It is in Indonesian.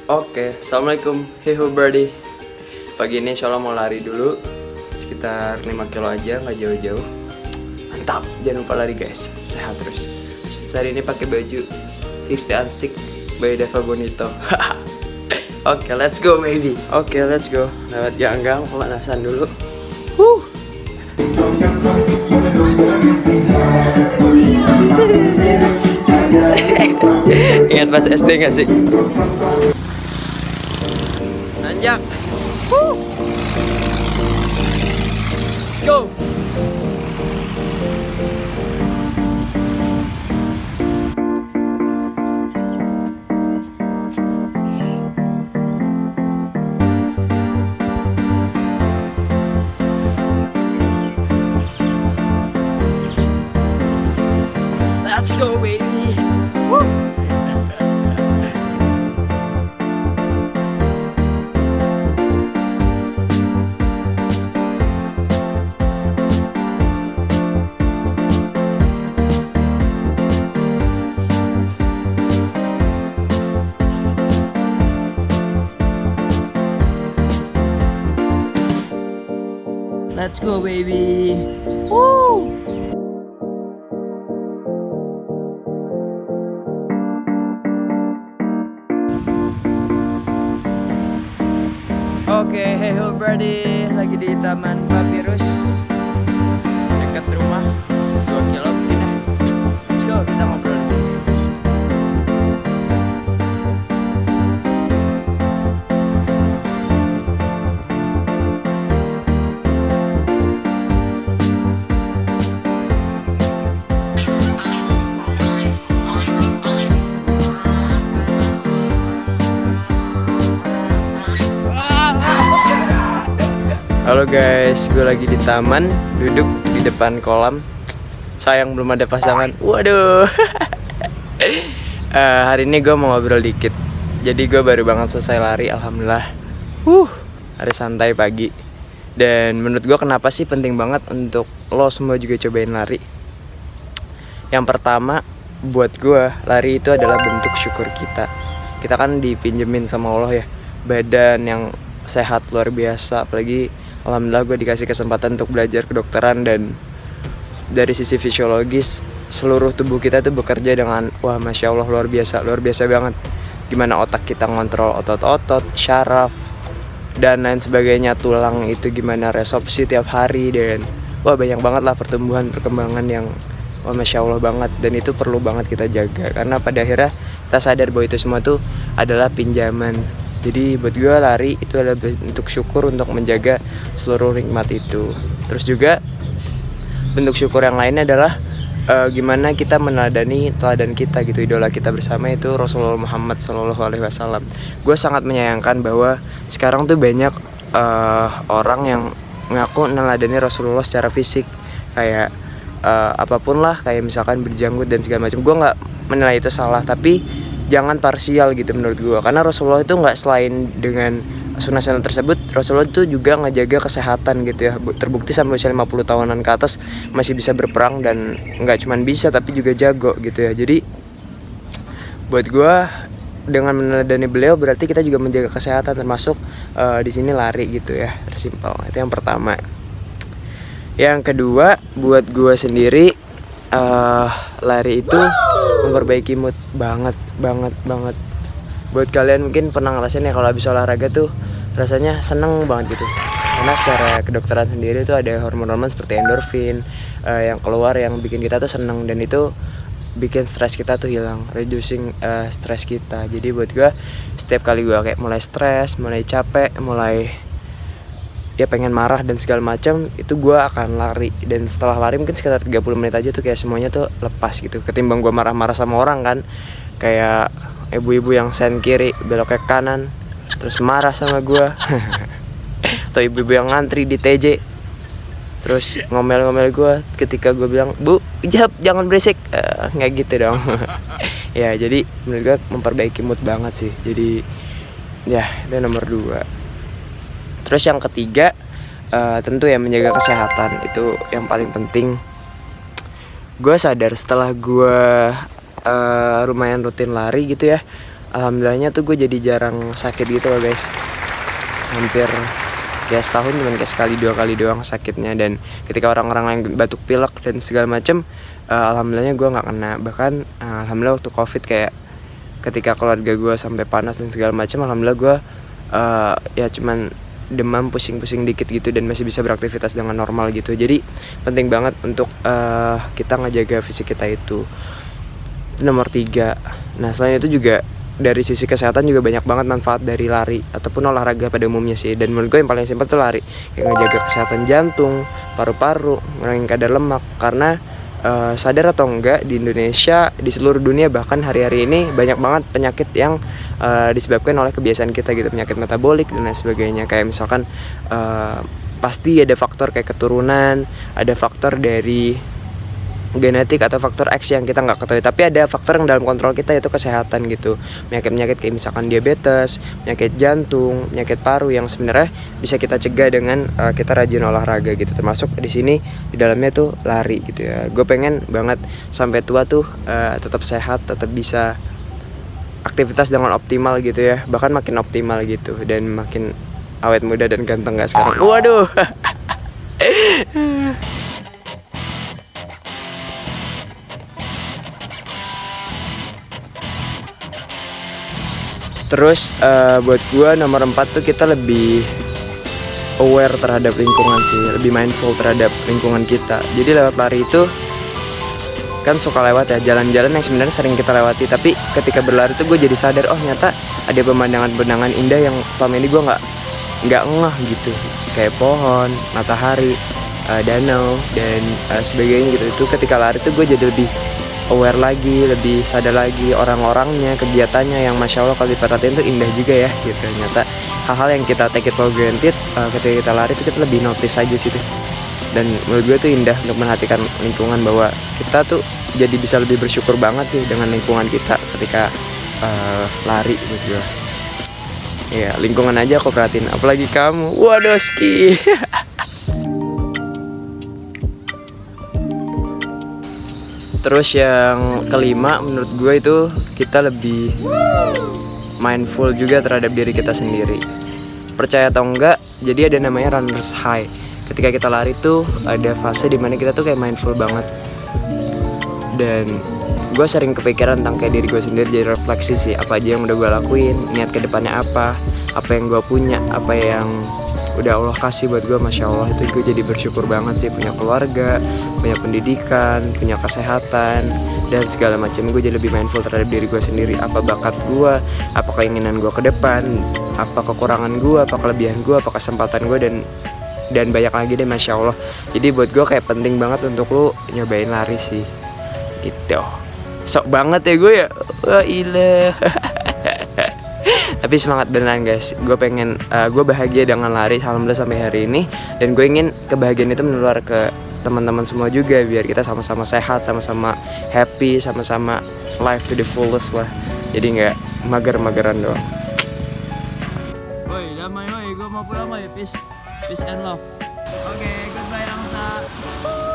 Oke, assalamualaikum, hey birdie. Pagi ini insya Allah mau lari dulu, sekitar 5 kilo aja, nggak jauh-jauh. Mantap, jangan lupa lari guys, sehat terus. Hari ini pakai baju Stay on Stick by Deva Bonito. Oke, let's go baby. Oke, let's go. Lewat ganggang, pemanasan dulu. Ingat pas SD gak sih? Nanjak. Let's go. Let's go baby. Woo. Let's go baby. Woo. Oke, hey birdie, lagi di Taman Papirus dekat rumah, 2 kilo mungkin ya. Let's go, kita ngobrol di sini. Halo guys, gue lagi di taman, duduk di depan kolam. Sayang belum ada pasangan. Waduh. Hari ini gue mau ngobrol dikit. Jadi gue baru banget selesai lari, alhamdulillah. Hari santai pagi. Dan menurut gue kenapa sih penting banget untuk lo semua juga cobain lari. Yang pertama, buat gue lari itu adalah bentuk syukur kita. Kita kan dipinjemin sama Allah ya, badan yang sehat luar biasa, apalagi alhamdulillah gue dikasih kesempatan untuk belajar kedokteran, dan dari sisi fisiologis seluruh tubuh kita tuh bekerja dengan wah masya Allah luar biasa banget. Gimana otak kita ngontrol otot-otot, syaraf dan lain sebagainya, tulang itu gimana resorpsi tiap hari, dan wah banyak banget lah perkembangan yang wah masya Allah banget, dan itu perlu banget kita jaga karena pada akhirnya kita sadar bahwa itu semua tuh adalah pinjaman. Jadi buat gue lari itu adalah bentuk syukur untuk menjaga seluruh nikmat itu. Terus juga bentuk syukur yang lainnya adalah gimana kita meneladani teladan kita gitu, idola kita bersama itu Rasulullah Muhammad SAW. Gue sangat menyayangkan bahwa sekarang tuh banyak orang yang ngaku meneladani Rasulullah secara fisik, kayak apapun lah, kayak misalkan berjanggut dan segala macam. Gue nggak menilai itu salah, tapi jangan parsial gitu menurut gue, karena Rasulullah itu nggak selain dengan sunnah-sunnah tersebut, Rasulullah itu juga ngejaga kesehatan gitu ya. Terbukti sampai usia 50 tahunan ke atas masih bisa berperang, dan nggak cuman bisa tapi juga jago gitu ya. Jadi buat gue dengan meneladani beliau berarti kita juga menjaga kesehatan, termasuk di sini lari gitu ya. Tersimpel, itu yang pertama. Yang kedua, buat gue sendiri lari itu memperbaiki mood banget. Buat kalian mungkin pernah ngerasain ya kalau habis olahraga tuh rasanya seneng banget gitu, karena secara kedokteran sendiri tuh ada hormon-hormon seperti endorfin yang keluar yang bikin kita tuh seneng, dan itu bikin stres kita tuh hilang, reducing stres kita. Jadi buat gue setiap kali gue kayak mulai stres, mulai capek, mulai ya pengen marah dan segala macam, itu gue akan lari. Dan setelah lari mungkin sekitar 30 menit aja tuh kayak semuanya tuh lepas gitu, ketimbang gue marah-marah sama orang kan, kayak ibu-ibu yang sen kiri belok ke kanan terus marah sama gue atau ibu-ibu yang ngantri di TJ terus ngomel-ngomel gue ketika gue bilang bu jangan berisik, nggak gitu dong. Ya jadi menurut gue memperbaiki mood banget sih. Jadi ya itu nomor 2. Terus yang ketiga tentu ya menjaga kesehatan, itu yang paling penting. Gue sadar setelah gue lumayan rutin lari gitu ya, alhamdulillahnya tuh gue jadi jarang sakit gitu loh guys. Hampir kayak setahun cuman kayak sekali 2 kali doang sakitnya. Dan ketika orang-orang yang batuk pilek dan segala macem, alhamdulillahnya gue nggak kena. Bahkan alhamdulillah waktu covid kayak ketika keluarga gue sampai panas dan segala macam, alhamdulillah gue ya cuman demam pusing-pusing dikit gitu dan masih bisa beraktivitas dengan normal gitu. Jadi penting banget untuk kita ngejaga fisik kita itu nomor 3. Nah selain itu juga dari sisi kesehatan juga banyak banget manfaat dari lari ataupun olahraga pada umumnya sih. Dan menurut gue yang paling simpel tuh lari, kayak ngejaga kesehatan jantung, paru-paru, ngurangin kadar lemak. Karena sadar atau enggak, di Indonesia, di seluruh dunia bahkan hari-hari ini banyak banget penyakit yang disebabkan oleh kebiasaan kita gitu, penyakit metabolik dan lain sebagainya. Kayak misalkan pasti ada faktor kayak keturunan, ada faktor dari genetik atau faktor X yang kita nggak ketahui, tapi ada faktor yang dalam kontrol kita, yaitu kesehatan gitu. Penyakit-penyakit kayak misalkan diabetes, penyakit jantung, penyakit paru yang sebenarnya bisa kita cegah dengan kita rajin olahraga gitu. Termasuk di sini di dalamnya tuh lari gitu ya. Gue pengen banget sampai tua tuh tetap sehat, tetap bisa aktivitas dengan optimal gitu ya, bahkan makin optimal gitu dan makin awet muda dan ganteng gak sekarang. Waduh. Terus buat gue nomor 4 tuh kita lebih aware terhadap lingkungan sih, lebih mindful terhadap lingkungan kita. Jadi lewat lari itu kan suka lewat ya jalan-jalan yang sebenarnya sering kita lewati, tapi ketika berlari tuh gue jadi sadar, oh ternyata ada pemandangan-pemandangan indah yang selama ini gue nggak ngeh gitu, kayak pohon, matahari, danau dan sebagainya gitu. Itu ketika lari tuh gue jadi lebih aware lagi, lebih sadar lagi orang-orangnya, kegiatannya yang masya Allah kalau diperhatiin tuh indah juga ya gitu. Ternyata hal-hal yang kita take it for granted ketika kita lari tuh kita lebih notice aja sih tuh. Dan menurut gue tuh indah untuk memperhatikan lingkungan, bahwa kita tuh jadi bisa lebih bersyukur banget sih dengan lingkungan kita ketika lari menurut gue. Ya lingkungan aja aku perhatiin, apalagi kamu. Waduh ski. Terus yang kelima menurut gue itu kita lebih mindful juga terhadap diri kita sendiri. Percaya atau enggak, jadi ada namanya runner's high. Ketika kita lari tuh ada fase dimana kita tuh kayak mindful banget. Dan gue sering kepikiran tentang kayak diri gue sendiri, jadi refleksi sih apa aja yang udah gue lakuin, niat kedepannya apa yang gue punya, apa yang udah Allah kasih buat gue. Masya Allah itu gue jadi bersyukur banget sih, punya keluarga, punya pendidikan, punya kesehatan dan segala macam. Gue jadi lebih mindful terhadap diri gue sendiri, apa bakat gue, apa keinginan gue ke depan, apa kekurangan gue, apa kelebihan gue, apa kesempatan gue dan banyak lagi deh Masya Allah. Jadi buat gue kayak penting banget untuk lu nyobain lari sih gitu. Sok banget ya gue ya, wah ilah. Tapi semangat beneran guys. Gue pengen, gue bahagia dengan lari alhamdulillah sampai hari ini. Dan gue ingin kebahagiaan itu menular ke teman-teman semua juga, biar kita sama-sama sehat, sama-sama happy, sama-sama life to the fullest lah. Jadi nggak mager-mageran doang. Woi damai woi, gue mau pulang woi, peace and love. Oke, goodbye Angsa.